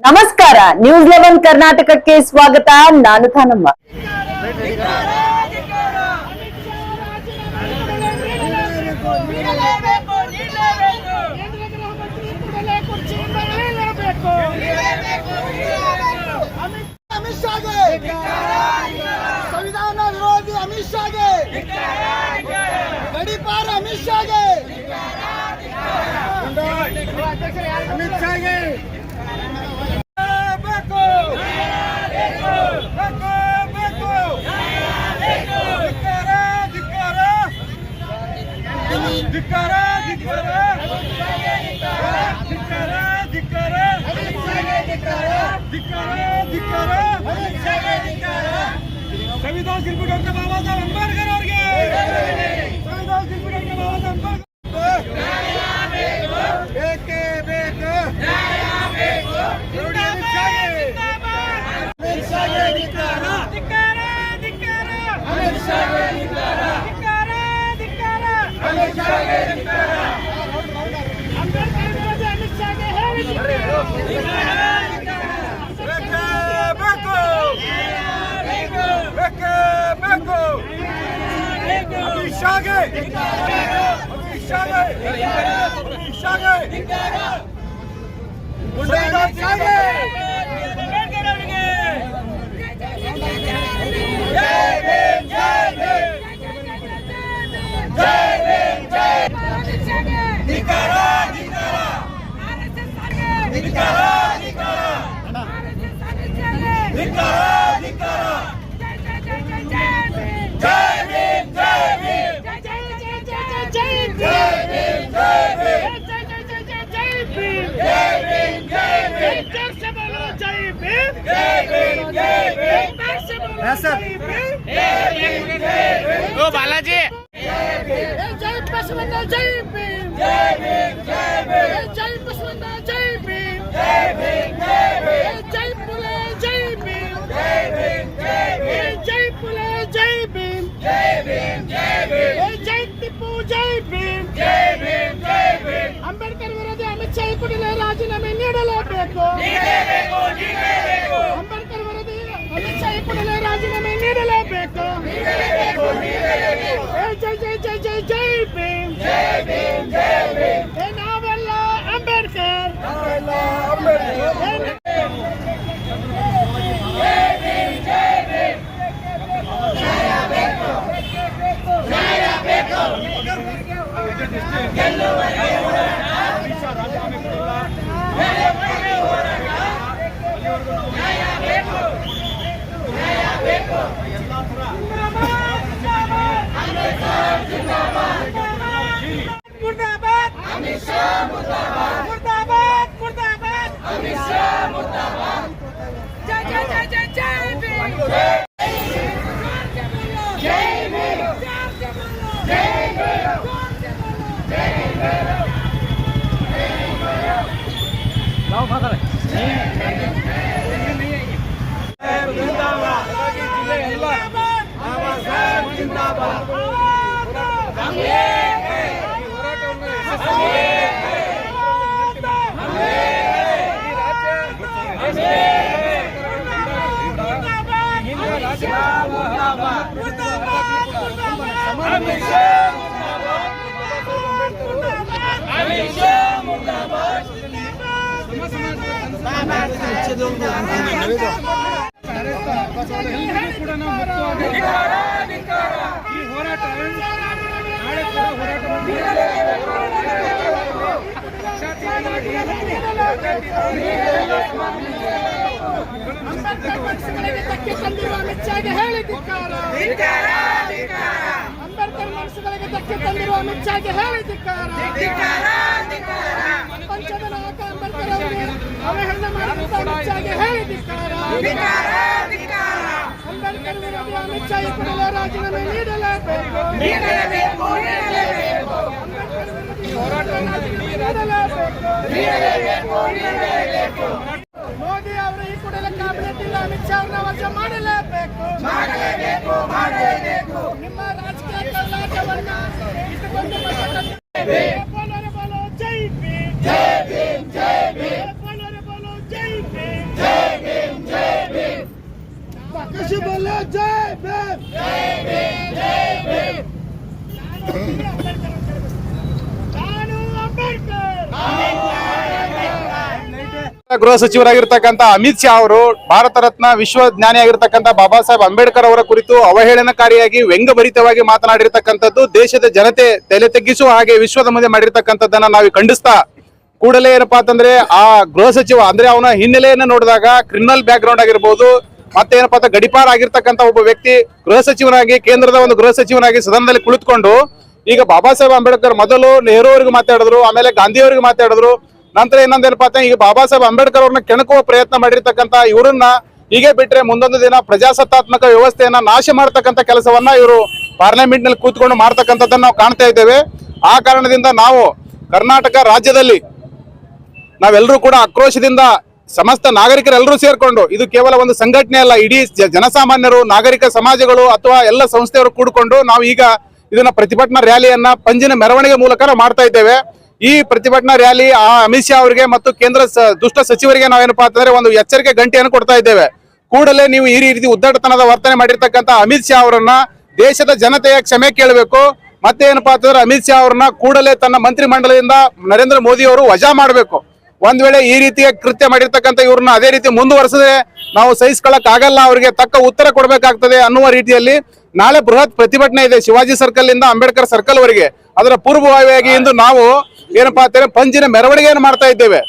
ನಮಸ್ಕಾರ, ನ್ಯೂಸ್ 11 ಕರ್ನಾಟಕಕ್ಕೆ ಸ್ವಾಗತ. ನಾನು ತಾನಮ್ಮ. ಸಂವಿಧಾನ ವಿರೋಧಿ ಅಮಿತ್ ಶಾಗೆ ಗಡಿಪಾರ ಅಮಿತ್ ಶಾಗೆ ಅಮಿತ್ ಶಾಗೆ ಸಂವಿಧಾನ ಶಿಲ್ಪಿ ಡಾಕ್ಟರ್ ಬಾಬಾ ಸಾಹೇಬ್ ಅಂಬೇಡ್ಕರ್ ಅವರಿಗೆ ಸಂವಿಧಾನ ಶಿಲ್ಪಿ ಡಾಕ್ಟರ್ ಬಾಬಾ ಸಾಹೇಬ್ ಅಂಬೇಡ್ಕರ್ ಬೇಕೇ ಬೇಕು ಅಮಿತ್ ಶಾಗೆ ಧಿಕ್ಕಾರ ಅಮಿತ್ ಶಾಗೆ ಧಿಕ್ಕಾರ ಅಮಿತ್ ಶಾಗೆ ಧಿಕ್ಕಾರ ಅಂಬೇಡ್ಕರ್ ವಿರೋಧಿ ಅಮಿತ್ ಶಾಗೆ बालाजी जय बसवंत जय भीम जय बसवंत जय भीम जय पुले जय भीम जय पुले जय भीम जय टिप्पू जय भीम अंबेडकर विरोधी अमित शाह ಕೂಡಲೇ ರಾಜೀನಾಮೆ ನೀಡಲೇಬೇಕು ಅಂಬೇಡ್ಕರ್ ವಿರೋಧಿ ಅಮಿತ್ ಶಾಹ ಕೂಡಲೇ ರಾಜೀನಾಮೆ ನೀಡಲೇಬೇಕು ಜೈ ಜೈ ಜೈ ಜೈ ಜೈ ಭೀಮ್ ನಾವೆಲ್ಲ ಅಂಬೇಡ್ಕರ್ मुर्दाबाद अमित शाह मुर्दाबाद मुर्दाबाद अमित शाह मुर्दाबाद जय जय जय जय जय भीम जय भीम जय ಧಕ್ಕೆ ತಂದಿರುವ ಅಮಿತ್ ಶಾಗೆ ಹೇಳಿದಿಕ್ಕಾರ ಅಂಬೇಡ್ಕರ್ ಮನಸ್ಸುಗಳಿಗೆ ಧಕ್ಕೆ ತಂದಿರುವ ಅಮಿತ್ ಶಾಗೆ ಹೇಳಿದಿಕ್ಕಾರ ಪಂಚದ ನಾಯಕ ಅಂಬೇಡ್ಕರ್ ಅವರಿಗೆ ಅವಹೇಳನ ಮಾಡಿದಂತ ಅಮಿತ್ ಶಾಗೆ ಹೇಳಿದಿಕ್ಕಾರ ಅಂಬೇಡ್ಕರ್ ವಿರೋಧಿ ಅಮಿತ್ ಶಾಹ ಕೂಡಲೇ ರಾಜೀನಾಮೆ ನೀಡಲೇಬೇಕು ಮೋದಿ ಅವರು ಈ ಕೂಡಲೇ ಕ್ಯಾಬಿನೆಟ್ ಇಲ್ಲ ಅಮಿತ್ ಶಾ ಅವರನ್ನ ವಜಾ ಮಾಡಲೇಬೇಕು ನಿಮ್ಮ ರಾಜಕೀಯ ಕಲಾಟವನ್ನ ಇಟ್ಟುಕೊಂಡು बोलो जय भीम जय भीम जय भीम बोलो जय भीम जय भीम ಗೃಹ ಸಚಿವರಾಗಿರ್ತಕ್ಕಂಥ ಅಮಿತ್ ಶಾ ಅವರು ಭಾರತ ರತ್ನ ವಿಶ್ವಜ್ಞಾನಿ ಆಗಿರ್ತಕ್ಕಂಥ ಬಾಬಾ ಸಾಹೇಬ್ ಅಂಬೇಡ್ಕರ್ ಅವರ ಕುರಿತು ಅವಹೇಳನಕಾರಿಯಾಗಿ ವ್ಯಂಗ್ಯಭರಿತವಾಗಿ ಮಾತನಾಡಿರ್ತಕ್ಕಂಥದ್ದು ದೇಶದ ಜನತೆ ತಲೆ ತಗ್ಗಿಸುವ ಹಾಗೆ ವಿಶ್ವದ ಮುಂದೆ ಮಾಡಿರ್ತಕ್ಕಂಥದ್ದನ್ನ ನಾವು ಖಂಡಿಸ್ತಾ ಕೂಡಲೇ ಏನಪ್ಪಾ ಅಂತಂದ್ರೆ ಆ ಗೃಹ ಸಚಿವ ಅಂದ್ರೆ ಅವನ ಹಿನ್ನೆಲೆಯನ್ನ ನೋಡಿದಾಗ ಕ್ರಿಮಿನಲ್ ಬ್ಯಾಕ್ ಗ್ರೌಂಡ್ ಆಗಿರ್ಬೋದು ಮತ್ತೆ ಏನಪ್ಪಾ ಅಂತ ಗಡಿಪಾರ ಆಗಿರ್ತಕ್ಕಂಥ ಒಬ್ಬ ವ್ಯಕ್ತಿ ಗೃಹ ಸಚಿವನಾಗಿ ಕೇಂದ್ರದ ಒಂದು ಗೃಹ ಸಚಿವನಾಗಿ ಸದನದಲ್ಲಿ ಕುಳಿತುಕೊಂಡು ಈಗ ಬಾಬಾ ಸಾಹೇಬ್ ಅಂಬೇಡ್ಕರ್ ಮೊದಲು ನೆಹರು ಅವರಿಗೆ ಮಾತಾಡಿದ್ರು, ಆಮೇಲೆ ಗಾಂಧಿ ಅವರಿಗೆ ಮಾತಾಡಿದ್ರು, ನಂತರ ಇನ್ನೊಂದೇನಪ್ಪಾ ಅಂತ ಈಗ ಬಾಬಾ ಸಾಹೇಬ್ ಅಂಬೇಡ್ಕರ್ ಅವ್ರನ್ನ ಕೆಣಕುವ ಪ್ರಯತ್ನ ಮಾಡಿರ್ತಕ್ಕಂಥ ಇವರನ್ನ ಹೀಗೆ ಬಿಟ್ರೆ ಮುಂದೊಂದು ದಿನ ಪ್ರಜಾಸತ್ತಾತ್ಮಕ ವ್ಯವಸ್ಥೆಯನ್ನ ನಾಶ ಮಾಡತಕ್ಕಂಥ ಕೆಲಸವನ್ನ ಇವರು ಪಾರ್ಲಿಮೆಂಟ್ ನಲ್ಲಿ ಕೂತ್ಕೊಂಡು ಮಾಡ್ತಕ್ಕಂಥದ್ದನ್ನ ನಾವು ಕಾಣ್ತಾ ಇದ್ದೇವೆ. ಆ ಕಾರಣದಿಂದ ನಾವು ಕರ್ನಾಟಕ ರಾಜ್ಯದಲ್ಲಿ ನಾವೆಲ್ಲರೂ ಕೂಡ ಆಕ್ರೋಶದಿಂದ ಸಮಸ್ತ ನಾಗರಿಕರೆಲ್ಲರೂ ಸೇರ್ಕೊಂಡು, ಇದು ಕೇವಲ ಒಂದು ಸಂಘಟನೆ ಅಲ್ಲ, ಇಡೀ ಜನಸಾಮಾನ್ಯರು, ನಾಗರಿಕ ಸಮಾಜಗಳು ಅಥವಾ ಎಲ್ಲ ಸಂಸ್ಥೆಯವರು ಕೂಡಿಕೊಂಡು ನಾವು ಈಗ ಇದನ್ನ ಪ್ರತಿಭಟನಾ ರ್ಯಾಲಿಯನ್ನ ಪಂಜಿನ ಮೆರವಣಿಗೆ ಮೂಲಕ ನಾವು ಮಾಡ್ತಾ ಇದ್ದೇವೆ. ಈ ಪ್ರತಿಭಟನಾ ರ್ಯಾಲಿ ಅಮಿತ್ ಶಾ ಅವರಿಗೆ ಮತ್ತು ಕೇಂದ್ರ ದುಷ್ಟ ಸಚಿವರಿಗೆ ನಾವೇನಪ್ಪಾ ಅಂತಂದ್ರೆ ಒಂದು ಎಚ್ಚರಿಕೆ ಗಂಟೆಯನ್ನು ಕೊಡ್ತಾ ಇದ್ದೇವೆ. ಕೂಡಲೇ ನೀವು ಈ ರೀತಿ ಉದ್ದಟತನದ ವರ್ತನೆ ಮಾಡಿರ್ತಕ್ಕಂಥ ಅಮಿತ್ ಶಾ ಅವರನ್ನ ದೇಶದ ಜನತೆಯ ಕ್ಷಮೆ ಕೇಳಬೇಕು. ಮತ್ತೆ ಏನಪ್ಪಾ ಅಂತಂದ್ರೆ ಅಮಿತ್ ಶಾ ಅವರನ್ನ ಕೂಡಲೇ ತನ್ನ ಮಂತ್ರಿ ಮಂಡಲದಿಂದ ನರೇಂದ್ರ ಮೋದಿ ಅವರು ವಜಾ ಮಾಡಬೇಕು. ಒಂದ್ ವೇಳೆ ಈ ರೀತಿಯ ಕೃತ್ಯ ಮಾಡಿರ್ತಕ್ಕಂಥ ಇವ್ರನ್ನ ಅದೇ ರೀತಿ ಮುಂದುವರೆಸಿದ್ರೆ ನಾವು ಸಹಿಸ್ಕೊಳ್ಳಕ್ ಆಗಲ್ಲ, ಅವರಿಗೆ ತಕ್ಕ ಉತ್ತರ ಕೊಡಬೇಕಾಗ್ತದೆ ಅನ್ನುವ ರೀತಿಯಲ್ಲಿ ನಾಳೆ ಬೃಹತ್ ಪ್ರತಿಭಟನೆ ಇದೆ ಶಿವಾಜಿ ಸರ್ಕಲ್ ಇಂದ ಅಂಬೇಡ್ಕರ್ ಸರ್ಕಲ್ ವರೆಗೆ. ಅದರ ಪೂರ್ವಭಾವಿಯಾಗಿ ಇಂದು ನಾವು ಏನಪ್ಪಾ ಅಂತಂದ್ರೆ ಪಂಜಿನ ಮೆರವಣಿಗೆಯನ್ನು ಮಾಡ್ತಾ ಇದ್ದೇವೆ.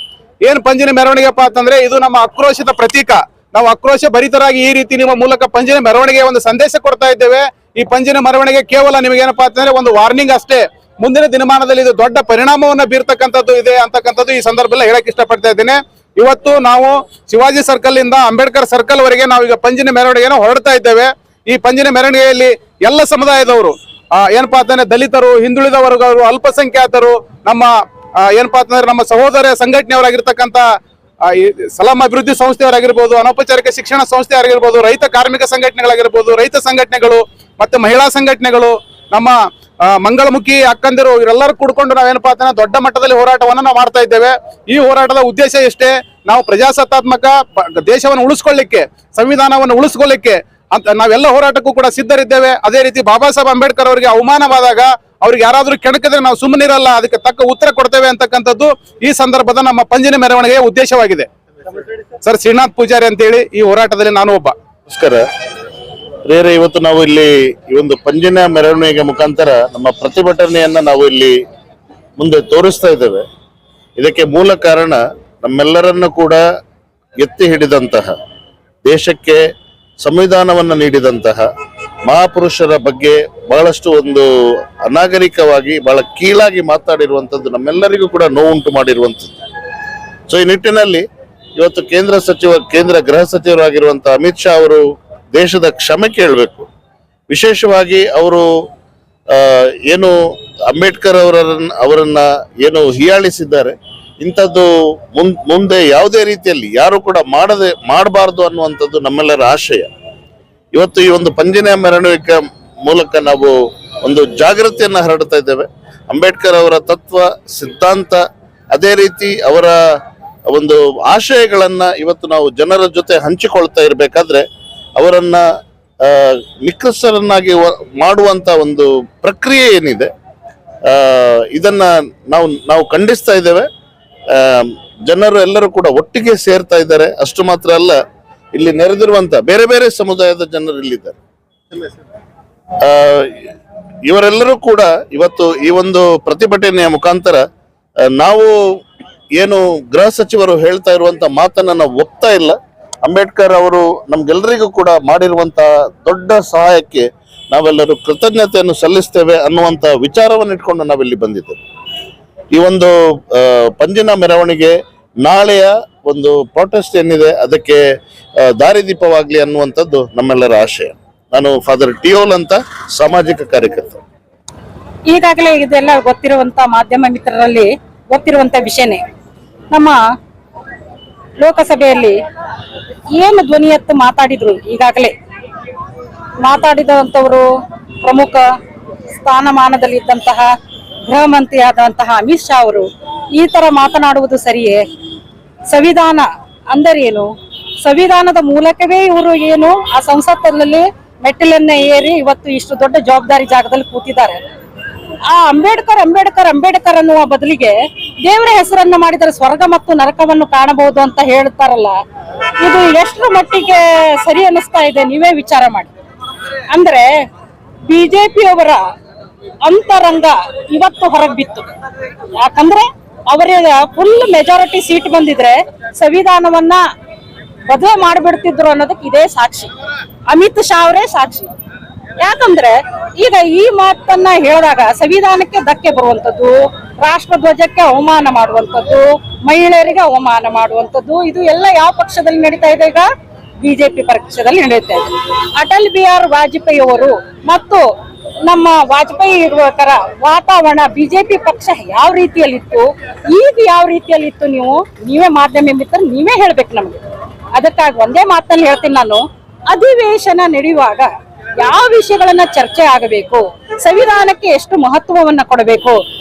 ಏನ್ ಪಂಜಿನ ಮೆರವಣಿಗೆಪ್ಪ ಅಂತಂದ್ರೆ ಇದು ನಮ್ಮ ಆಕ್ರೋಶದ ಪ್ರತೀಕ. ನಾವು ಆಕ್ರೋಶ ಭರಿತರಾಗಿ ಈ ರೀತಿ ನಿಮ್ಮ ಮೂಲಕ ಪಂಜಿನ ಮೆರವಣಿಗೆ ಒಂದು ಸಂದೇಶ ಕೊಡ್ತಾ ಇದ್ದೇವೆ. ಈ ಪಂಜಿನ ಮೆರವಣಿಗೆ ಕೇವಲ ನಿಮಗೆ ಏನಪ್ಪಾ ಅಂತಂದ್ರೆ ಒಂದು ವಾರ್ನಿಂಗ್ ಅಷ್ಟೇ. ಮುಂದಿನ ದಿನಮಾನದಲ್ಲಿ ಇದು ದೊಡ್ಡ ಪರಿಣಾಮವನ್ನ ಬೀರ್ತಕ್ಕಂಥದ್ದು ಇದೆ ಅಂತಕ್ಕಂಥದ್ದು ಈ ಸಂದರ್ಭದಲ್ಲಿ ಹೇಳಕ್ ಇಷ್ಟಪಡ್ತಾ ಇದ್ದೇನೆ. ಇವತ್ತು ನಾವು ಶಿವಾಜಿ ಸರ್ಕಲ್ ಇಂದ ಅಂಬೇಡ್ಕರ್ ಸರ್ಕಲ್ ವರೆಗೆ ನಾವೀಗ ಪಂಜಿನ ಮೆರವಣಿಗೆಯನ್ನು ಹೊರಡ್ತಾ ಇದ್ದೇವೆ. ಈ ಪಂಜಿನ ಮೆರವಣಿಗೆಯಲ್ಲಿ ಎಲ್ಲ ಸಮುದಾಯದವರು ಏನಪ್ಪಾ ಅಂತಂದ್ರೆ ದಲಿತರು, ಹಿಂದುಳಿದ ವರ್ಗವರು, ಅಲ್ಪಸಂಖ್ಯಾತರು, ನಮ್ಮ ಏನಪ್ಪಾ ಅಂತಂದ್ರೆ ನಮ್ಮ ಸಹೋದರ ಸಂಘಟನೆಯವರಾಗಿರ್ತಕ್ಕಂಥ ಸಲಾಂ ಅಭಿವೃದ್ಧಿ ಸಂಸ್ಥೆಯವರಾಗಿರ್ಬೋದು, ಅನೌಪಚಾರಿಕ ಶಿಕ್ಷಣ ಸಂಸ್ಥೆ ಆಗಿರ್ಬೋದು, ರೈತ ಕಾರ್ಮಿಕ ಸಂಘಟನೆಗಳಾಗಿರ್ಬೋದು, ರೈತ ಸಂಘಟನೆಗಳು ಮತ್ತೆ ಮಹಿಳಾ ಸಂಘಟನೆಗಳು, ನಮ್ಮ ಮಂಗಳಮುಖಿ ಅಕ್ಕಂದಿರು, ಇವರೆಲ್ಲರೂ ಕೂಡ್ಕೊಂಡು ನಾವೇನಪ್ಪಾ ಅಂತಂದ್ರೆ ದೊಡ್ಡ ಮಟ್ಟದಲ್ಲಿ ಹೋರಾಟವನ್ನು ನಾವು ಮಾಡ್ತಾ ಇದ್ದೇವೆ. ಈ ಹೋರಾಟದ ಉದ್ದೇಶ ಎಷ್ಟೇ, ನಾವು ಪ್ರಜಾಸತ್ತಾತ್ಮಕ ದೇಶವನ್ನು ಉಳಿಸ್ಕೊಳ್ಳಿಕ್ಕೆ, ಸಂವಿಧಾನವನ್ನು ಉಳಿಸ್ಕೊಳ್ಳಿಕ್ಕೆ ಅಂತ ನಾವೆಲ್ಲ ಹೋರಾಟಕ್ಕೂ ಕೂಡ ಸಿದ್ಧರಿದ್ದೇವೆ. ಅದೇ ರೀತಿ ಬಾಬಾ ಸಾಹೇಬ್ ಅಂಬೇಡ್ಕರ್ ಅವರಿಗೆ ಅವಮಾನವಾದಾಗ ಅವ್ರಿಗೆ ಯಾರಾದ್ರೂ ಕೆಣಕಿದ್ರೆ ನಾವು ಸುಮ್ಮನಿರಲ್ಲ, ಅದಕ್ಕೆ ತಕ್ಕ ಉತ್ತರ ಕೊಡ್ತೇವೆ ಅಂತಕ್ಕಂಥದ್ದು ಈ ಸಂದರ್ಭದ ನಮ್ಮ ಪಂಜಿನ ಮೆರವಣಿಗೆಯ ಉದ್ದೇಶವಾಗಿದೆ. ಸರ್ ಶ್ರೀನಾಥ್ ಪೂಜಾರಿ ಅಂತೇಳಿ ಈ ಹೋರಾಟದಲ್ಲಿ ನಾನು ಒಬ್ಬ. ನಮಸ್ಕಾರ ರೇರೆ, ಇವತ್ತು ನಾವು ಇಲ್ಲಿ ಈ ಒಂದು ಪಂಜಿನ ಮೆರವಣಿಗೆ ಮುಖಾಂತರ ನಮ್ಮ ಪ್ರತಿಭಟನೆಯನ್ನ ನಾವು ಇಲ್ಲಿ ಮುಂದೆ ತೋರಿಸ್ತಾ ಇದ್ದೇವೆ. ಇದಕ್ಕೆ ಮೂಲ ಕಾರಣ ನಮ್ಮೆಲ್ಲರನ್ನು ಕೂಡ ಎತ್ತಿ ಹಿಡಿದಂತಹ, ದೇಶಕ್ಕೆ ಸಂವಿಧಾನವನ್ನು ನೀಡಿದಂತಹ ಮಹಾಪುರುಷರ ಬಗ್ಗೆ ಬಹಳಷ್ಟು ಒಂದು ಅನಾಗರಿಕವಾಗಿ ಬಹಳ ಕೀಳಾಗಿ ಮಾತಾಡಿರುವಂಥದ್ದು ನಮ್ಮೆಲ್ಲರಿಗೂ ಕೂಡ ನೋವುಂಟು ಮಾಡಿರುವಂಥದ್ದು. ಸೊ ಈ ನಿಟ್ಟಿನಲ್ಲಿ ಇವತ್ತು ಕೇಂದ್ರ ಗೃಹ ಸಚಿವರಾಗಿರುವಂತಹ ಅಮಿತ್ ಶಾ ಅವರು ದೇಶದ ಕ್ಷಮೆ ಕೇಳಬೇಕು. ವಿಶೇಷವಾಗಿ ಅವರು ಏನು ಅಂಬೇಡ್ಕರ್ ಅವರನ್ನ ಏನು ಹೀಯಾಳಿಸಿದ್ದಾರೆ, ಇಂಥದ್ದು ಮುಂದೆ ಯಾವುದೇ ರೀತಿಯಲ್ಲಿ ಯಾರು ಕೂಡ ಮಾಡಬಾರದು ಅನ್ನುವಂಥದ್ದು ನಮ್ಮೆಲ್ಲರ ಆಶಯ. ಇವತ್ತು ಈ ಒಂದು ಪಂಜಿನ ಮೆರವಣಿಗೆ ಮೂಲಕ ನಾವು ಒಂದು ಜಾಗೃತಿಯನ್ನ ಹರಡ್ತಾ ಇದ್ದೇವೆ. ಅಂಬೇಡ್ಕರ್ ಅವರ ತತ್ವ ಸಿದ್ಧಾಂತ, ಅದೇ ರೀತಿ ಅವರ ಒಂದು ಆಶಯಗಳನ್ನ ಇವತ್ತು ನಾವು ಜನರ ಜೊತೆ ಹಂಚಿಕೊಳ್ತಾ ಇರಬೇಕಾದ್ರೆ ಅವರನ್ನ ನಿಕೃಷ್ಟರನ್ನಾಗಿ ಮಾಡುವಂತ ಒಂದು ಪ್ರಕ್ರಿಯೆ ಏನಿದೆ, ಇದನ್ನ ನಾವು ಖಂಡಿಸ್ತಾ ಇದ್ದೇವೆ. ಜನರು ಎಲ್ಲರೂ ಕೂಡ ಒಟ್ಟಿಗೆ ಸೇರ್ತಾ ಇದ್ದಾರೆ. ಅಷ್ಟು ಮಾತ್ರ ಅಲ್ಲ, ಇಲ್ಲಿ ನೆರೆದಿರುವಂತ ಬೇರೆ ಬೇರೆ ಸಮುದಾಯದ ಜನರು ಇಲ್ಲಿದ್ದಾರೆ. ಇವರೆಲ್ಲರೂ ಕೂಡ ಇವತ್ತು ಈ ಒಂದು ಪ್ರತಿಭಟನೆಯ ಮುಖಾಂತರ ನಾವು ಏನು ಗೃಹ ಸಚಿವರು ಹೇಳ್ತಾ ಇರುವಂತ ಮಾತನ್ನ ನಾವು ಒಪ್ತಾ ಇಲ್ಲ. ಅಂಬೇಡ್ಕರ್ ಅವರು ನಮ್ಗೆಲ್ಲರಿಗೂ ಕೂಡ ಮಾಡಿರುವಂತ ದೊಡ್ಡ ಸಹಾಯಕ್ಕೆ ನಾವೆಲ್ಲರೂ ಕೃತಜ್ಞತೆಯನ್ನು ಸಲ್ಲಿಸ್ತೇವೆ ಅನ್ನುವಂತ ವಿಚಾರವನ್ನು ಇಟ್ಕೊಂಡು ನಾವಿಲ್ಲಿ ಬಂದಿದ್ದೇವೆ. ಈ ಒಂದು ಪಂಜಿನ ಮೆರವಣಿಗೆ ನಾಳೆಯ ಒಂದು ಪ್ರೊಟೆಸ್ಟ್ ಏನಿದೆ ಅದಕ್ಕೆ ದಾರಿದೀಪವಾಗ್ಲಿ ಅನ್ನುವಂಥದ್ದು ನಮ್ಮೆಲ್ಲರ ಆಶಯ. ನಾನು ಫಾದರ್ ಟಿಯೋಲ್ ಅಂತ ಸಾಮಾಜಿಕ ಕಾರ್ಯಕರ್ತ. ಈಗಾಗಲೇ ಇದೆಲ್ಲ ಗೊತ್ತಿರುವಂತ ಮಾಧ್ಯಮ ಮಿತ್ರರಲ್ಲಿ ಗೊತ್ತಿರುವಂತ ವಿಷಯನೇ. ನಮ್ಮ ಲೋಕಸಭೆಯಲ್ಲಿ ಏನು ಧ್ವನಿ ಎತ್ತು ಮಾತಾಡಿದ್ರು, ಈಗಾಗಲೇ ಮಾತಾಡಿದಂಥವರು ಪ್ರಮುಖ ಸ್ಥಾನಮಾನದಲ್ಲಿ ಇದ್ದಂತಹ ಗೃಹ ಮಂತ್ರಿ ಆದಂತಹ ಅಮಿತ್ ಶಾ ಅವರು ಈ ತರ ಮಾತನಾಡುವುದು ಸರಿಯೇ? ಸಂವಿಧಾನ ಅಂದರೇನು? ಸಂವಿಧಾನದ ಮೂಲಕವೇ ಇವರು ಏನು ಆ ಸಂಸತ್ತಿನಲ್ಲಿ ಮೆಟ್ಟಿಲನ್ನ ಏರಿ ಇವತ್ತು ಇಷ್ಟು ದೊಡ್ಡ ಜವಾಬ್ದಾರಿ ಜಾಗದಲ್ಲಿ ಕೂತಿದ್ದಾರೆ. ಆ ಅಂಬೇಡ್ಕರ್ ಅನ್ನುವ ಬದಲಿಗೆ ದೇವರ ಹೆಸರನ್ನ ಮಾಡಿದರೆ ಸ್ವರ್ಗ ಮತ್ತು ನರಕವನ್ನು ಕಾಣಬಹುದು ಅಂತ ಹೇಳ್ತಾರಲ್ಲ, ಇದು ಎಷ್ಟರ ಮಟ್ಟಿಗೆ ಸರಿ ಅನ್ನಿಸ್ತಾ ಇದೆ ನೀವೇ ವಿಚಾರ ಮಾಡಿ. ಅಂದ್ರೆ ಬಿಜೆಪಿಯವರ ಅಂತರಂಗ ಇವತ್ತು ಹೊರಗೆ ಬಿತ್ತು. ಯಾಕಂದ್ರೆ ಅವರಿಗೆ ಫುಲ್ ಮೆಜಾರಿಟಿ ಸೀಟ್ ಬಂದಿದ್ರೆ ಸಂವಿಧಾನವನ್ನ ಬದಲು ಮಾಡಿಬಿಡ್ತಿದ್ರು ಅನ್ನೋದಕ್ಕೆ ಇದೇ ಸಾಕ್ಷಿ. ಅಮಿತ್ ಶಾ ಅವರೇ ಸಾಕ್ಷಿ. ಯಾಕಂದ್ರೆ ಈಗ ಈ ಮಾತನ್ನ ಹೇಳಿದಾಗ ಸಂವಿಧಾನಕ್ಕೆ ಧಕ್ಕೆ ಬರುವಂತದ್ದು, ರಾಷ್ಟ್ರ ಧ್ವಜಕ್ಕೆ ಅವಮಾನ ಮಾಡುವಂತದ್ದು, ಮಹಿಳೆಯರಿಗೆ ಅವಮಾನ ಮಾಡುವಂತದ್ದು, ಇದು ಎಲ್ಲ ಯಾವ ಪಕ್ಷದಲ್ಲಿ ನಡೀತಾ ಇದೆ? ಈಗ ಬಿಜೆಪಿ ಪಕ್ಷದಲ್ಲಿ ನಡೀತಾ ಇದೆ. ಅಟಲ್ ಬಿಹಾರಿ ವಾಜಪೇಯಿ ಅವರು ಮತ್ತು ನಮ್ಮ ವಾಜಪೇಯಿ ಇರುವಕರ ವಾತಾವರಣ ಬಿಜೆಪಿ ಪಕ್ಷ ಯಾವ ರೀತಿಯಲ್ಲಿತ್ತು, ಈಗ ಯಾವ ರೀತಿಯಲ್ಲಿತ್ತು, ನೀವೇ ಮಾಧ್ಯಮ ಮಿತ್ರರು ನೀವೇ ಹೇಳ್ಬೇಕು ನಮ್ಗೆ. ಅದಕ್ಕಾಗಿ ಒಂದೇ ಮಾತಲ್ಲಿ ಹೇಳ್ತೀನಿ ನಾನು, ಅಧಿವೇಶನ ನಡೆಯುವಾಗ ಯಾವ ವಿಷಯಗಳನ್ನ ಚರ್ಚೆ ಆಗಬೇಕು, ಸಂವಿಧಾನಕ್ಕೆ ಎಷ್ಟು ಮಹತ್ವವನ್ನ ಕೊಡಬೇಕು.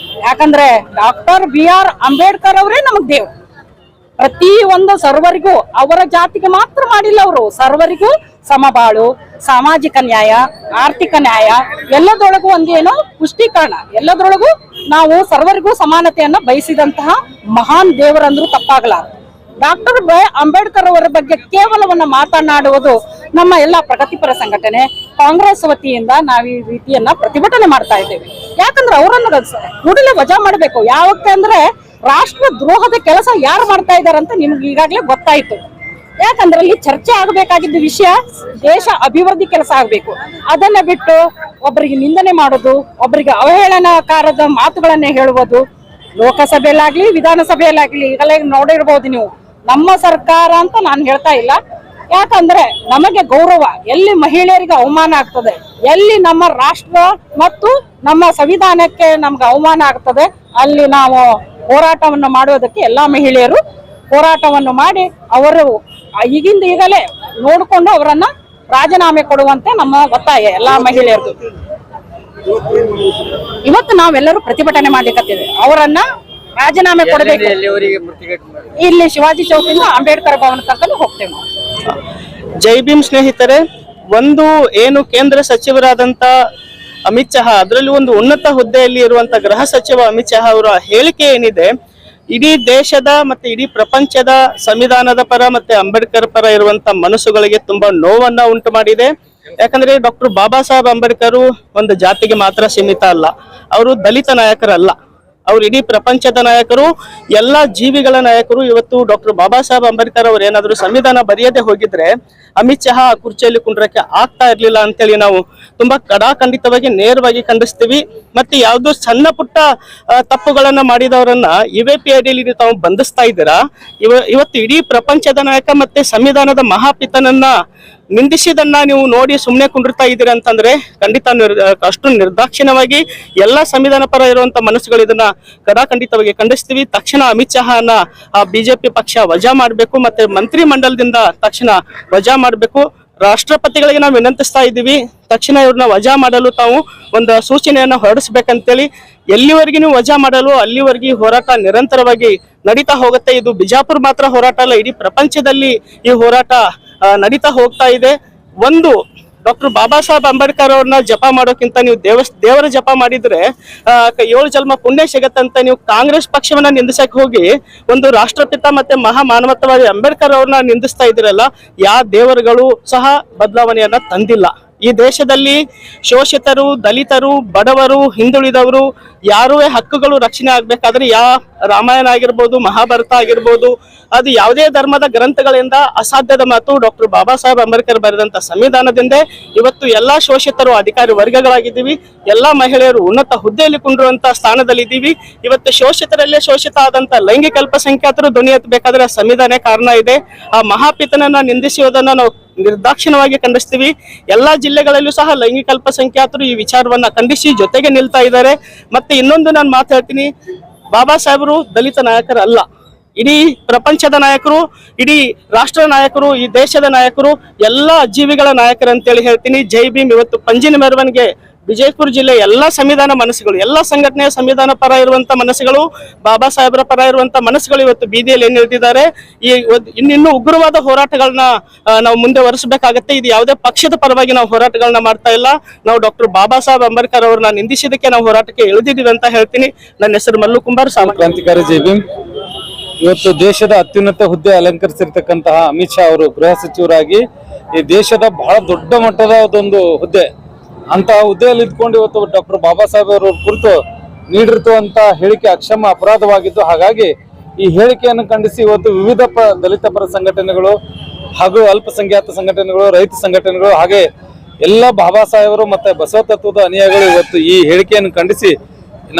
ಯಾಕಂದ್ರೆ ಡಾಕ್ಟರ್ BR ಅಂಬೇಡ್ಕರ್ ಅವರೇ ನಮಗ್ ದೇವ್. ಪ್ರತಿ ಒಂದು ಸರ್ವರಿಗೂ, ಅವರ ಜಾತಿಗೆ ಮಾತ್ರ ಮಾಡಿಲ್ಲ ಅವರು, ಸರ್ವರಿಗೂ ಸಮಬಾಳು, ಸಾಮಾಜಿಕ ನ್ಯಾಯ, ಆರ್ಥಿಕ ನ್ಯಾಯ, ಎಲ್ಲದರೊಳಗೂ ಒಂದೇನೋ ಪುಷ್ಟೀಕರಣ, ಎಲ್ಲದರೊಳಗೂ ನಾವು ಸರ್ವರಿಗೂ ಸಮಾನತೆಯನ್ನ ಬಯಸಿದಂತಹ ಮಹಾನ್ ದೇವರಂದ್ರೂ ತಪ್ಪಾಗಲಾರದು. ಡಾಕ್ಟರ್ ಅಂಬೇಡ್ಕರ್ ಅವರ ಬಗ್ಗೆ ಕೇವಲವನ್ನ ಮಾತನಾಡುವುದು ನಮ್ಮ ಎಲ್ಲ ಪ್ರಗತಿಪರ ಸಂಘಟನೆ ಕಾಂಗ್ರೆಸ್ ವತಿಯಿಂದ ನಾವು ಈ ರೀತಿಯನ್ನ ಪ್ರತಿಭಟನೆ ಮಾಡ್ತಾ ಇದ್ದೇವೆ. ಯಾಕಂದ್ರೆ ಅವರನ್ನು ಕೂಡಲೇ ವಜಾ ಮಾಡಬೇಕು. ಯಾವಕ್ಕೆ ಅಂದ್ರೆ ರಾಷ್ಟ್ರ ದ್ರೋಹದ ಕೆಲಸ ಯಾರು ಮಾಡ್ತಾ ಇದಾರೆ ಅಂತ ನಿಮ್ಗೆ ಈಗಾಗಲೇ ಗೊತ್ತಾಯ್ತು. ಯಾಕಂದ್ರೆ ಅಲ್ಲಿ ಚರ್ಚೆ ಆಗಬೇಕಾಗಿದ್ದ ವಿಷಯ ದೇಶ ಅಭಿವೃದ್ಧಿ ಕೆಲಸ ಆಗ್ಬೇಕು. ಅದನ್ನ ಬಿಟ್ಟು ಒಬ್ಬರಿಗೆ ನಿಂದನೆ ಮಾಡೋದು, ಒಬ್ಬರಿಗೆ ಅವಹೇಳನಕಾರದ ಮಾತುಗಳನ್ನೇ ಹೇಳುವುದು, ಲೋಕಸಭೆಯಲ್ಲಾಗ್ಲಿ ವಿಧಾನಸಭೆಯಲ್ಲಾಗ್ಲಿ ಈಗಲೇ ನೋಡಿರ್ಬೋದು ನೀವು. ನಮ್ಮ ಸರ್ಕಾರ ಅಂತ ನಾನು ಹೇಳ್ತಾ ಇಲ್ಲ, ಯಾಕಂದ್ರೆ ನಮಗೆ ಗೌರವ ಎಲ್ಲಿ ಮಹಿಳೆಯರಿಗೆ ಅವಮಾನ ಆಗ್ತದೆ, ಎಲ್ಲಿ ನಮ್ಮ ರಾಷ್ಟ್ರ ಮತ್ತು ನಮ್ಮ ಸಂವಿಧಾನಕ್ಕೆ ನಮ್ಗೆ ಅವಮಾನ ಆಗ್ತದೆ, ಅಲ್ಲಿ ನಾವು ಹೋರಾಟವನ್ನು ಮಾಡುವುದಕ್ಕೆ ಎಲ್ಲಾ ಮಹಿಳೆಯರು ಹೋರಾಟವನ್ನು ಮಾಡಿ ಅವರು ಈಗಿಂದ ಈಗಲೇ ನೋಡಿಕೊಂಡು ಅವರನ್ನ ರಾಜೀನಾಮೆ ಕೊಡುವಂತೆ ನಮ್ಮ ಒತ್ತಾಯ ಎಲ್ಲಾ ಮಹಿಳೆಯರಿಗೂ. ಇವತ್ತು ನಾವೆಲ್ಲರೂ ಪ್ರತಿಭಟನೆ ಮಾಡ್ಲಿಕ್ಕತ್ತಿದೆ, ಅವರನ್ನ ರಾಜೀನಾಮೆ ಕೊಡಬೇಕು. ಇಲ್ಲಿ ಶಿವಾಜಿ ಚೌಕಿಂದ ಅಂಬೇಡ್ಕರ್ ಭವನ ತನಕ ಹೋಗ್ತೇವೆ. ಜೈ ಭೀಮ್ ಸ್ನೇಹಿತರೆ, ಒಂದು ಏನು ಕೇಂದ್ರ ಸಚಿವರಾದಂತ ಅಮಿತ್ ಶಾ, ಅದರಲ್ಲಿ ಒಂದು ಉನ್ನತ ಹುದ್ದೆಯಲ್ಲಿ ಇರುವಂತ ಗೃಹ ಸಚಿವ ಅಮಿತ್ ಶಾ ಅವರ ಹೇಳಿಕೆ ಏನಿದೆ, ಇಡೀ ದೇಶದ ಮತ್ತೆ ಇಡೀ ಪ್ರಪಂಚದ ಸಂವಿಧಾನದ ಪರ ಮತ್ತೆ ಅಂಬೇಡ್ಕರ್ ಪರ ಇರುವಂತ ಮನಸ್ಸುಗಳಿಗೆ ತುಂಬಾ ನೋವನ್ನ ಉಂಟು ಮಾಡಿದೆ. ಯಾಕಂದ್ರೆ ಡಾಕ್ಟರ್ ಬಾಬಾ ಸಾಹೇಬ್ ಅಂಬೇಡ್ಕರ್ ಒಂದು ಜಾತಿಗೆ ಮಾತ್ರ ಸೀಮಿತ ಅಲ್ಲ, ಅವರು ದಲಿತ ನಾಯಕರಲ್ಲ, ಅವ್ರು ಇಡೀ ಪ್ರಪಂಚದ ನಾಯಕರು, ಎಲ್ಲಾ ಜೀವಿಗಳ ನಾಯಕರು. ಇವತ್ತು ಡಾಕ್ಟರ್ ಬಾಬಾ ಸಾಹೇಬ್ ಅಂಬೇಡ್ಕರ್ ಅವ್ರು ಏನಾದ್ರು ಸಂವಿಧಾನ ಬರೆಯದೆ ಹೋಗಿದ್ರೆ ಅಮಿತ್ ಶಾ ಆ ಕುರ್ಚಿಯಲ್ಲಿ ಕುಂಡ್ರಕ್ಕೆ ಆಗ್ತಾ ಇರ್ಲಿಲ್ಲ ಅಂತೇಳಿ ನಾವು ತುಂಬಾ ಕಡಾಖಂಡಿತವಾಗಿ ನೇರವಾಗಿ ಖಂಡಿಸ್ತೀವಿ. ಮತ್ತೆ ಯಾವ್ದು ಸಣ್ಣ ಪುಟ್ಟ ತಪ್ಪುಗಳನ್ನ ಮಾಡಿದವರನ್ನ UAP ಅಡಿಯಲ್ಲಿ ತಾವು ಬಂಧಿಸ್ತಾ ಇದ್ದೀರಾ. ಇವತ್ತು ಇಡೀ ಪ್ರಪಂಚದ ನಾಯಕ ಮತ್ತೆ ಸಂವಿಧಾನದ ಮಹಾಪಿತನನ್ನ ನಿಂದಿಸಿದನ್ನ ನೀವು ನೋಡಿ ಸುಮ್ಮನೆ ಕುಂಡಿರ್ತಾ ಇದ್ದೀರಾ ಅಂತಂದ್ರೆ ಖಂಡಿತ ಅಷ್ಟು ನಿರ್ದಾಕ್ಷಿಣ್ಯವಾಗಿ ಎಲ್ಲಾ ಸಂವಿಧಾನ ಪರ ಇರುವಂತ ಮನಸ್ಸುಗಳು ಇದನ್ನ ಕಡಾಖಂಡಿತವಾಗಿ ಖಂಡಿಸ್ತೀವಿ. ತಕ್ಷಣ ಅಮಿತ್ ಶಹಾನ ಆ ಬಿಜೆಪಿ ಪಕ್ಷ ವಜಾ ಮಾಡಬೇಕು, ಮತ್ತೆ ಮಂತ್ರಿ ಮಂಡಲದಿಂದ ತಕ್ಷಣ ವಜಾ ಮಾಡಬೇಕು. ರಾಷ್ಟ್ರಪತಿಗಳಿಗೆ ನಾವು ವಿನಂತಿಸ್ತಾ ಇದ್ದೀವಿ, ತಕ್ಷಣ ಇವ್ರನ್ನ ವಜಾ ಮಾಡಲು ತಾವು ಒಂದು ಸೂಚನೆಯನ್ನ ಹೊರಡಿಸ್ಬೇಕಂತೇಳಿ. ಎಲ್ಲಿವರೆಗೆ ನೀವು ವಜಾ ಮಾಡಲು ಅಲ್ಲಿವರೆಗೆ ಹೋರಾಟ ನಿರಂತರವಾಗಿ ನಡೀತಾ ಹೋಗುತ್ತೆ. ಇದು ಬಿಜಾಪುರ ಮಾತ್ರ ಹೋರಾಟ ಅಲ್ಲ, ಇಡೀ ಪ್ರಪಂಚದಲ್ಲಿ ಈ ಹೋರಾಟ ನಡೀತಾ ಹೋಗ್ತಾ ಇದೆ. ಒಂದು ಡಾಕ್ಟರ್ ಬಾಬಾ ಸಾಹೇಬ್ ಅಂಬೇಡ್ಕರ್ ಅವ್ರನ್ನ ಜಪ ಮಾಡೋಕ್ಕಿಂತ ನೀವು ದೇವರ ಜಪ ಮಾಡಿದ್ರೆ 7 ಜನ್ಮ ಪುಣ್ಯ ಸಿಗತ್ತಂತ ನೀವು ಕಾಂಗ್ರೆಸ್ ಪಕ್ಷವನ್ನ ನಿಂದಿಸಕ್ ಹೋಗಿ ಒಂದು ರಾಷ್ಟ್ರಪಿತ ಮತ್ತೆ ಮಹಾ ಮಾನವತ್ವವಾದಿ ಅಂಬೇಡ್ಕರ್ ಅವ್ರನ್ನ ನಿಂದಿಸ್ತಾ ಇದ್ರಲ್ಲ, ಯಾವ ದೇವರುಗಳು ಸಹ ಬದಲಾವಣೆಯನ್ನ ತಂದಿಲ್ಲ. ಈ ದೇಶದಲ್ಲಿ ಶೋಷಿತರು, ದಲಿತರು, ಬಡವರು, ಹಿಂದುಳಿದವರು ಯಾರುವೇ ಹಕ್ಕುಗಳು ರಕ್ಷಣೆ ಆಗ್ಬೇಕಾದ್ರೆ ರಾಮಾಯಣ ಆಗಿರ್ಬೋದು, ಮಹಾಭಾರತ ಆಗಿರ್ಬೋದು, ಅದು ಯಾವುದೇ ಧರ್ಮದ ಗ್ರಂಥಗಳಿಂದ ಅಸಾಧ್ಯದ ಮಾತು. ಡಾಕ್ಟರ್ ಬಾಬಾ ಸಾಹೇಬ್ ಅಂಬೇಡ್ಕರ್ ಬರೆದಂತ ಸಂವಿಧಾನದಿಂದ ಇವತ್ತು ಎಲ್ಲಾ ಶೋಷಿತರು ಅಧಿಕಾರಿ ವರ್ಗಗಳಾಗಿದ್ದೀವಿ, ಎಲ್ಲಾ ಮಹಿಳೆಯರು ಉನ್ನತ ಹುದ್ದೆಯಲ್ಲಿ ಕುಂಡಿರುವಂತ ಸ್ಥಾನದಲ್ಲಿ ಇದ್ದೀವಿ. ಇವತ್ತು ಶೋಷಿತರಲ್ಲೇ ಶೋಷಿತ ಆದಂತ ಲೈಂಗಿಕ ಅಲ್ಪಸಂಖ್ಯಾತರು ಧ್ವನಿ ಎತ್ತಬೇಕಾದ್ರೆ ಸಂವಿಧಾನ ಕಾರಣ ಇದೆ. ಆ ಮಹಾಪಿತನನ್ನ ನಿಂದಿಸುವುದನ್ನ ನಾವು ನಿರ್ದಾಕ್ಷಿಣ್ಯವಾಗಿ ಖಂಡಿಸ್ತೀವಿ. ಎಲ್ಲಾ ಜಿಲ್ಲೆಗಳಲ್ಲೂ ಸಹ ಲೈಂಗಿಕ ಅಲ್ಪಸಂಖ್ಯಾತರು ಈ ವಿಚಾರವನ್ನ ಖಂಡಿಸಿ ಜೊತೆಗೆ ನಿಲ್ತಾ ಇದ್ದಾರೆ. ಮತ್ತೆ ಇನ್ನೊಂದು ನಾನು ಮಾತಾಡ್ತೀನಿ, ಬಾಬಾ ಸಾಹೇಬರು ದಲಿತ ನಾಯಕರಲ್ಲ, ಇಡೀ ಪ್ರಪಂಚದ ನಾಯಕರು, ಇಡೀ ರಾಷ್ಟ್ರ ನಾಯಕರು, ಈ ದೇಶದ ನಾಯಕರು, ಎಲ್ಲಾ ಜೀವಿಗಳ ನಾಯಕರು ಅಂತೇಳಿ ಹೇಳ್ತೀನಿ. ಜೈ ಭೀಮ್. ಇವತ್ತು ಪಂಜಿನ ಮೆರವಣಿಗೆ ವಿಜಯಪುರ ಜಿಲ್ಲೆ ಎಲ್ಲಾ ಸಂವಿಧಾನ ಮನಸ್ಸುಗಳು, ಎಲ್ಲಾ ಸಂಘಟನೆಯ ಸಂವಿಧಾನ ಪರ ಇರುವಂತ ಮನಸ್ಸುಗಳು, ಬಾಬಾ ಸಾಹೇಬರ ಪರ ಇರುವಂತ ಮನಸ್ಸುಗಳು ಇವತ್ತು ಬೀದಿಯಲ್ಲಿ ಏನ್ ಹೇಳ್ತಿದ್ದಾರೆ. ಇನ್ನಿನ್ನು ಉಗ್ರವಾದ ಹೋರಾಟಗಳನ್ನ ನಾವು ಮುಂದೆ ಒರೆಸಬೇಕಾಗತ್ತೆ. ಇದು ಯಾವುದೇ ಪಕ್ಷದ ಪರವಾಗಿ ನಾವು ಹೋರಾಟಗಳನ್ನ ಮಾಡ್ತಾ ಇಲ್ಲ. ನಾವು ಡಾಕ್ಟರ್ ಬಾಬಾ ಸಾಹೇಬ್ ಅಂಬೇಡ್ಕರ್ ಅವ್ರನ್ನ ನಿಂದಿಸಿದಕ್ಕೆ ನಾವು ಹೋರಾಟಕ್ಕೆ ಇಳಿದಿದ್ದೀವಿ ಅಂತ ಹೇಳ್ತೀನಿ. ನನ್ನ ಹೆಸರು ಮಲ್ಲು ಕುಂಬಾರ್, ಕ್ರಾಂತಿಕಾರಿ ಜೈ ಭೀಮ್. ಇವತ್ತು ದೇಶದ ಅತ್ಯುನ್ನತ ಹುದ್ದೆ ಅಲಂಕರಿಸಿರ್ತಕ್ಕಂತಹ ಅಮಿತ್ ಶಾ ಅವರು ಗೃಹ ಸಚಿವರಾಗಿ ಈ ದೇಶದ ಬಹಳ ದೊಡ್ಡ ಮಟ್ಟದ ಒಂದು ಹುದ್ದೆ, ಅಂತಹ ಹುದ್ದೆಯಲ್ಲಿ ಇದ್ಕೊಂಡು ಇವತ್ತು ಡಾಕ್ಟರ್ ಬಾಬಾ ಸಾಹೇಬ್ ಅವರ ಕುರಿತು ನೀಡಿರುವಂತ ಹೇಳಿಕೆ ಅಕ್ಷಮ ಅಪರಾಧವಾಗಿದ್ದು, ಹಾಗಾಗಿ ಈ ಹೇಳಿಕೆಯನ್ನು ಖಂಡಿಸಿ ಇವತ್ತು ವಿವಿಧ ದಲಿತ ಪರ ಸಂಘಟನೆಗಳು ಹಾಗೂ ಅಲ್ಪಸಂಖ್ಯಾತ ಸಂಘಟನೆಗಳು, ರೈತ ಸಂಘಟನೆಗಳು, ಹಾಗೆ ಎಲ್ಲ ಬಾಬಾ ಸಾಹೇಬರು ಮತ್ತೆ ಬಸವ ತತ್ವದ ಅನುಯಾಯಿಗಳು ಇವತ್ತು ಈ ಹೇಳಿಕೆಯನ್ನು ಖಂಡಿಸಿ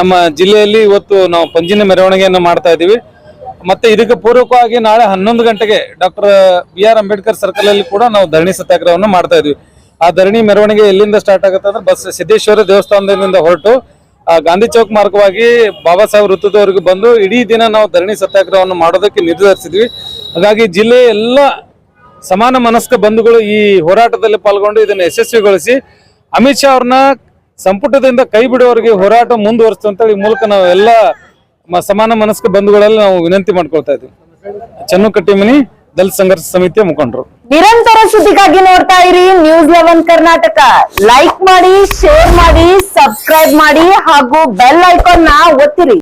ನಮ್ಮ ಜಿಲ್ಲೆಯಲ್ಲಿ ಇವತ್ತು ನಾವು ಪಂಜಿನ ಮೆರವಣಿಗೆಯನ್ನು ಮಾಡ್ತಾ ಇದ್ದೀವಿ. ಮತ್ತೆ ಇದಕ್ಕೆ ಪೂರ್ವಕವಾಗಿ ನಾಳೆ 11 ಗಂಟೆಗೆ ಡಾಕ್ಟರ್ BR ಅಂಬೇಡ್ಕರ್ ಸರ್ಕಲ್ ಅಲ್ಲಿ ಕೂಡ ನಾವು ಧರಣಿ ಸತ್ಯಾಗ್ರಹವನ್ನು ಮಾಡ್ತಾ ಇದ್ವಿ. ಆ ಧರಣಿ ಮೆರವಣಿಗೆ ಎಲ್ಲಿಂದ ಸ್ಟಾರ್ಟ್ ಆಗುತ್ತೆ ಅಂದ್ರೆ ಬಸ್ ಸಿದ್ದೇಶ್ವರ ದೇವಸ್ಥಾನದಿಂದ ಹೊರಟು ಗಾಂಧಿ ಚೌಕ್ ಮಾರ್ಗವಾಗಿ ಬಾಬಾ ಸಾಹೇಬ್ ವೃತ್ತದವರೆಗೂ ಬಂದು ಇಡೀ ದಿನ ನಾವು ಧರಣಿ ಸತ್ಯಾಗ್ರಹವನ್ನು ಮಾಡೋದಕ್ಕೆ ನಿರ್ಧರಿಸಿದ್ವಿ. ಹಾಗಾಗಿ ಜಿಲ್ಲೆಯ ಎಲ್ಲ ಸಮಾನ ಮನಸ್ಕ ಬಂಧುಗಳು ಈ ಹೋರಾಟದಲ್ಲಿ ಪಾಲ್ಗೊಂಡು ಇದನ್ನು ಯಶಸ್ವಿಗೊಳಿಸಿ ಅಮಿತ್ ಶಾ ಅವ್ರನ್ನ ಸಂಪುಟದಿಂದ ಕೈ ಬಿಡುವವರೆಗೆ ಹೋರಾಟ ಮುಂದುವರಿಸ್ತು ಅಂತ ಈ ಮೂಲಕ ನಾವು ಎಲ್ಲ ಸಮಾನ ಮನಸ್ಕ ಬಂಧುಗಳಲ್ಲಿ ನಾವು ವಿನಂತಿ ಮಾಡ್ಕೊಳ್ತಾ ಇದ್ವಿ. ಚನ್ನು ಕಟ್ಟಿಮನಿ, ದಲಿತ ಸಂಘರ್ಷ ಸಮಿತಿಯ ಮುಖಂಡರು. ನಿರಂತರ ಸುದ್ದಿಗಾಗಿ ನೋಡ್ತಾ ಇರಿ News11 ಕರ್ನಾಟಕ. ಲೈಕ್ ಮಾಡಿ, ಶೇರ್ ಮಾಡಿ, ಸಬ್ಸ್ಕ್ರೈಬ್ ಮಾಡಿ ಹಾಗೂ ಬೆಲ್ ಐಕಾನ್ ನ ಒತ್ತಿರಿ.